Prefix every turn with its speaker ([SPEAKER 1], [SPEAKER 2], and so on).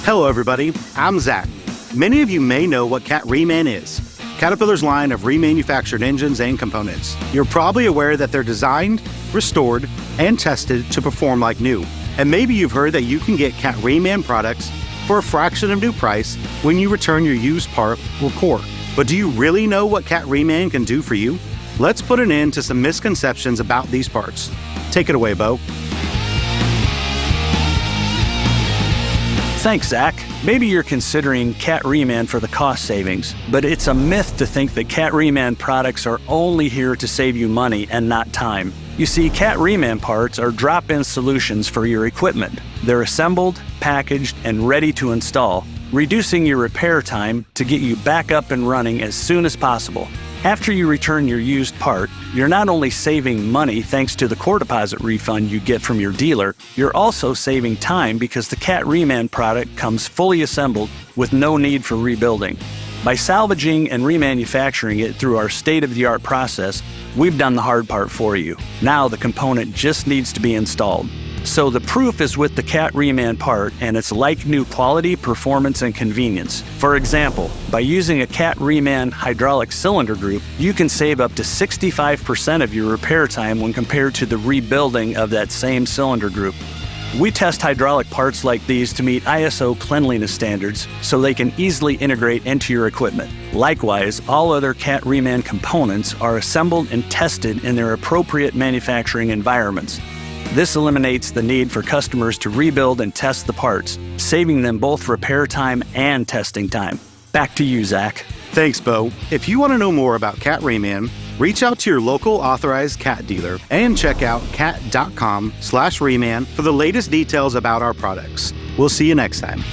[SPEAKER 1] Hello everybody, I'm Zach. Many of you may know what Cat Reman is. Caterpillar's line of remanufactured engines and components. You're probably aware that they're designed, restored, and tested to perform like new. And maybe you've heard that you can get Cat Reman products for a fraction of new price when you return your used part or core. But do you really know what Cat Reman can do for you? Let's put an end to some misconceptions about these parts. Take it away, Bo.
[SPEAKER 2] Thanks, Zach. Maybe you're considering Cat Reman for the cost savings, but it's a myth to think that Cat Reman products are only here to save you money and not time. You see, Cat Reman parts are drop-in solutions for your equipment. They're assembled, packaged, and ready to install, reducing your repair time to get you back up and running as soon as possible. After you return your used part, you're not only saving money thanks to the core deposit refund you get from your dealer, you're also saving time because the Cat Reman product comes fully assembled with no need for rebuilding. By salvaging and remanufacturing it through our state-of-the-art process, we've done the hard part for you. Now the component just needs to be installed. So the proof is with the Cat Reman part and its like-new quality, performance, and convenience. For example, by using a Cat Reman hydraulic cylinder group, you can save up to 65% of your repair time when compared to the rebuilding of that same cylinder group. We test hydraulic parts like these to meet ISO cleanliness standards so they can easily integrate into your equipment. Likewise, all other Cat Reman components are assembled and tested in their appropriate manufacturing environments. This eliminates the need for customers to rebuild and test the parts, saving them both repair time and testing time. Back to you, Zach.
[SPEAKER 1] Thanks, Bo. If you want to know more about Cat Reman, reach out to your local authorized cat dealer and check out cat.com/reman for the latest details about our products. We'll see you next time.